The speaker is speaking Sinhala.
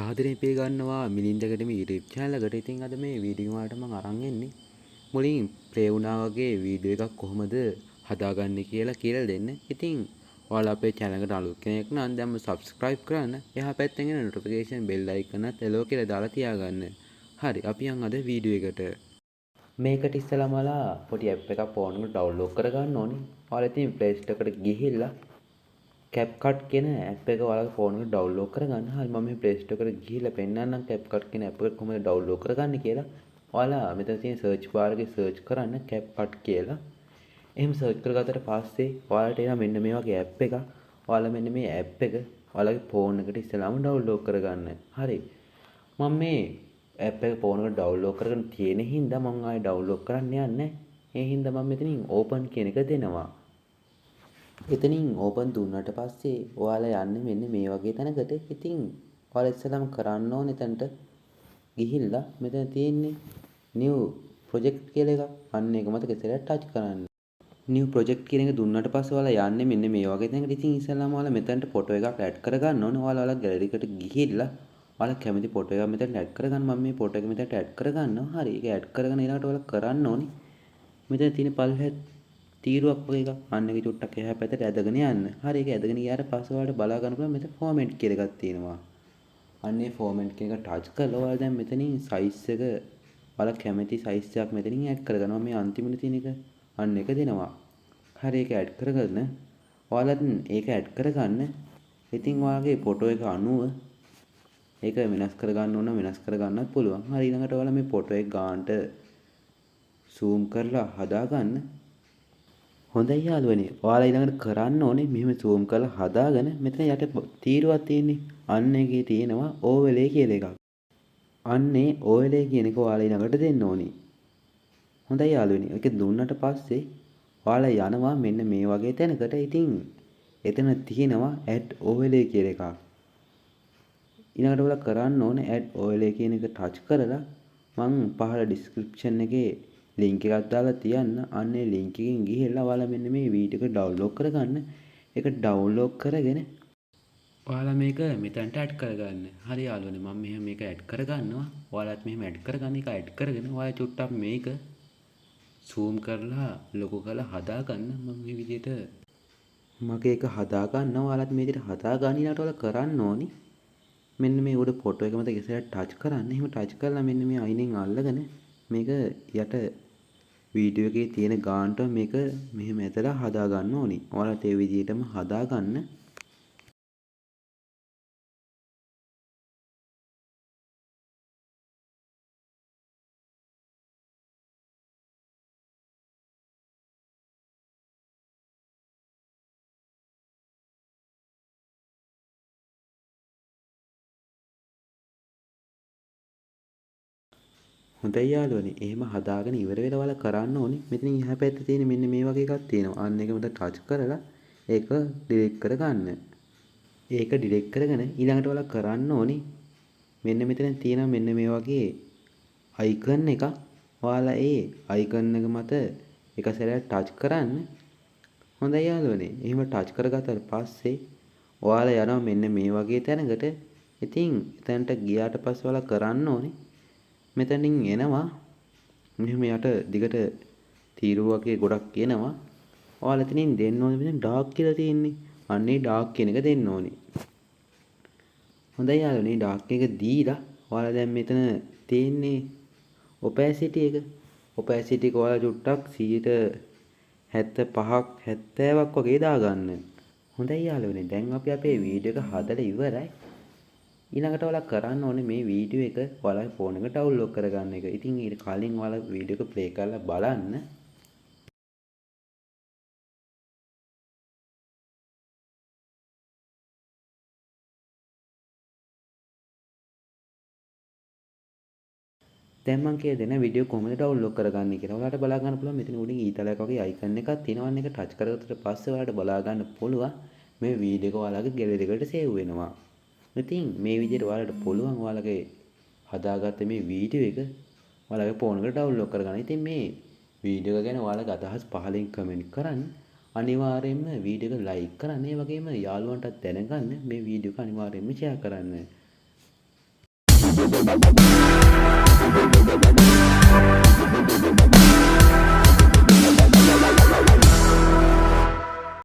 සාදරයෙන් පිළිගන්නවා මිලින්දකට මේ YouTube channel එකට. ඉතින් අද මේ වීඩියෝ වලට මම අරන් එන්නේ මුලින් ප්ලේ වුණා වගේ වීඩියෝ එකක් කොහොමද හදාගන්නේ කියලා දෙන්න. ඉතින් ඔයාලා අපේ channel එකට අලුත් කෙනෙක් නම් දැන්ම subscribe කරන්න. එහා පැත්තෙන් එන notification bell icon එකත් එලෝ කියලා දාලා තියාගන්න. හරි අපි යන් අද වීඩියෝ එකට. මේකට ඉස්සෙල්ලාම ඔයාලා පොඩි app එකක් ෆෝන් එකට download කරගන්න ඕනේ. ඔයාලා ඉතින් Play Store එකට ගිහිල්ලා CapCut කියන app එක ඔයාලගේ ෆෝන් එකට download කරගන්න. හරි මම මේ Play Store එකට ගිහිල්ලා පෙන්නන්නම් CapCut කියන app එක කොහොමද download කරගන්නේ කියලා. ඔයාලා මෙතන තියෙන search bar එකේ search කරන්න CapCut කියලා. එහෙම search කරගත්තට පස්සේ ඔයාලට එනවා මෙන්න මේ වගේ app එකක්. ඔයාලා මෙන්න මේ app එක ඔයාලගේ ෆෝන් එකට ඉස්සෙල්ලාම download කරගන්න. හරි. මම මේ app එක ෆෝන් එකට download කරගෙන තියෙන හින්දා මම ආයෙ download කරන්න යන්නේ. ඒ හින්දා මම මෙතනින් open කියන එක දෙනවා. එතනින් ඕපන් දුන්නාට පස්සේ ඔයාලා යන්නේ මෙන්න මේ වගේ තැනකට. ඉතින් ඔයාලා ඉස්සෙල්ලාම කරන්න ඕනේ එතනට ගිහිල්ලා මෙතන තියෙන්නේ new project කියලා එකක්. අන්න ඒක මත කෙසේලා ටච් කරන්න. new project කියන එක දුන්නාට පස්සේ ඔයාලා යන්නේ මෙන්න මේ වගේ තැනකට. ඉතින් ඉස්සෙල්ලාම ඔයාලා මෙතනට ෆොටෝ එකක් ඇඩ් කරගන්න ඕනේ. ඔයාලා gallery එකට ගිහිල්ලා ඔයාලා කැමති ෆොටෝ එකක් මෙතනට ඇඩ් කරගන්න. මම මේ ෆොටෝ එක මෙතනට ඇඩ් කරගන්නවා. හරි. ඒක ඇඩ් කරගෙන ඊළඟට ඔයාලා කරන්න ඕනේ මෙතන තියෙන පල්ලෙහා තීරුවක් වගේ එකක් අන්න ඒක චුට්ටක් එහා පැත්තට ඇදගෙන යන්න. හරි ඒක ඇදගෙන ගියාට පස්සේ ඔයාලට බලා ගන්න පුළුවන් මෙතන ෆෝමැට් කියලා එකක් තියෙනවා. අන්න ඒ ෆෝමැට් කියන එක ටච් කරලා ඔයාලා දැන් මෙතනින් සයිස් එක ඔයාලා කැමති සයිස් එකක් මෙතනින් ඇඩ් කරගන්නවා. මේ අන්තිමට තියෙන එක අන්න එක දෙනවා. හරි ඒක ඇඩ් කරගන්න. ඔයාලත් ඒක ඇඩ් කරගන්න. ඉතින් ඔයාලගේ ෆොටෝ එක අනුව ඒක වෙනස් කරගන්න ඕන වෙනස් කරගන්නත් පුළුවන්. හරි ඊළඟට ඔයාලා මේ ෆොටෝ එක ගන්නට zoom කරලා හදාගන්න. හොඳයි යාළුවනේ. ඔයාලා ඊළඟට කරන්න ඕනේ මෙහෙම zoom කරලා හදාගෙන මෙතන යට තීරුවක් තියෙන්නේ. අන්න එකේ තියෙනවා overlay කියලා එකක්. අන්නේ overlay කියන එක ඔයාලා ඊළඟට දෙන්න ඕනේ. හොඳයි යාළුවනේ. ඒක දුන්නට පස්සේ ඔයාලා යනවා මෙන්න මේ වගේ තැනකට. ඉතින් එතන තියෙනවා add overlay කියලා එකක්. ඊළඟට ඔයාලා කරන්න ඕනේ add overlay කියන එක ටච් කරලා මම පහළ description එකේ link එකක් දාලා තියන්න. අන්නේ link එකෙන් ගිහිල්ලා ඔයාලා මෙන්න මේ වීඩියෝ එක download කරගන්න. ඒක download කරගෙන ඔයාලා මේක මෙතනට add කරගන්න. හරි යාළුවනේ මම මෙහෙම මේක add කරගන්නවා. ඔයාලත් මෙහෙම add කරගන්න. ඒක add කරගෙන ඔයාලා චුට්ටක් මේක zoom කරලා ලොකු කරලා හදාගන්න. මම මේ විදිහට මගේ එක හදා ගන්නවා. ඔයාලත් මේ විදිහට හදා ගන්න. ඊළඟට ඔයාලා කරන්න ඕනි මෙන්න මේ උඩ ෆොටෝ එක මත ඉස්සරහට ටච් කරන්න. එහෙම ටච් කරලා මෙන්න මේ අයිනෙන් අල්ලගෙන මේක යට වීඩියෝ එකේ තියෙන ගානට මේක මෙහෙම ඇදලා හදා ගන්න ඕනි. ඔයාලත් ඒ විදිහටම හදා ගන්න. හොඳයි යාළුවනේ. එහෙම හදාගෙන ඉවර වෙලා ඔයාලා කරන්න ඕනේ. මෙතනින් එහා පැත්තේ තියෙන මෙන්න මේ වගේ එකක් තියෙනවා. අන්න ඒක මත ටච් කරලා ඒක ඩිලීට් කරගන්න. ඒක ඩිලීට් කරගෙන ඊළඟට ඔයාලා කරන්න ඕනේ මෙන්න මෙතන තියෙනවා මෙන්න මේ වගේ අයිකන් එකක්. ඔයාලා ඒ අයිකන් එක මත එක සැරයක් ටච් කරන්න. හොඳයි යාළුවනේ. එහෙම ටච් කරගත්තාට පස්සේ ඔයාලා යනවා මෙන්න මේ වගේ තැනකට. ඉතින් එතනට ගියාට පස්සේ ඔයාලා කරන්න ඕනේ මෙතනින් එනවා මෙහෙම යට දිගට තීරුව වගේ ගොඩක් එනවා. ඔයාලා එතනින් දෙන්න ඕනේ මෙතන ඩාර්ක් කියලා තියෙන්නේ. අන්න ඒ ඩාර්ක් කියන එක දෙන්න ඕනේ. හොඳයි යාළුවනේ ඩාර්ක් එක දීලා ඔයාලා දැන් මෙතන තියෙන්නේ opacity එක. opacity එක ඔයාලා චුට්ටක් 75ක් 70ක් වගේ දාගන්න. හොඳයි යාළුවනේ දැන් අපි අපේ වීඩියෝ එක හදලා ඉවරයි. ඊළඟට ඔයාලා කරන්න ඕනේ මේ වීඩියෝ එක ඔයාලගේ ෆෝන් එකට ඩවුන්ලෝඩ් කරගන්න එක. ඉතින් ඊට කලින් ඔයාලා වීඩියෝ එක ප්ලේ කරලා බලන්න. දැන් මම කියලා දෙන වීඩියෝ කොහොමද ඩවුන්ලෝඩ් කරගන්නේ කියලා. ඔයාලට බලා ගන්න පුළුවන් මෙතන උඩින් ඊතලයක් වගේ අයිකන් එකක් තියෙනවා. අන්න එක ටච් කරගත්තට පස්සේ ඔයාලට බලා ගන්න පුළුවන් මේ වීඩියෝ එක ඔයාලගේ ගැලරි එකට සේව් වෙනවා. ඉතින් මේ විදිහට ඔයාලට පුළුවන් ඔයාලගේ හදාගත්ත මේ වීඩියෝ එක ඔයාලගේ ෆෝන් එකට ඩවුන්ලෝඩ් කරගන්න. ඉතින් මේ වීඩියෝ එක ගැන ඔයාලගේ අදහස් පහලින් කමෙන්ට් කරන්න. අනිවාර්යයෙන්ම වීඩියෝ එක ලයික් කරන්න. ඒ වගේම යාළුවන්ටත් දැනගන්න මේ වීඩියෝ එක අනිවාර්යයෙන්ම ෂෙයා කරන්න.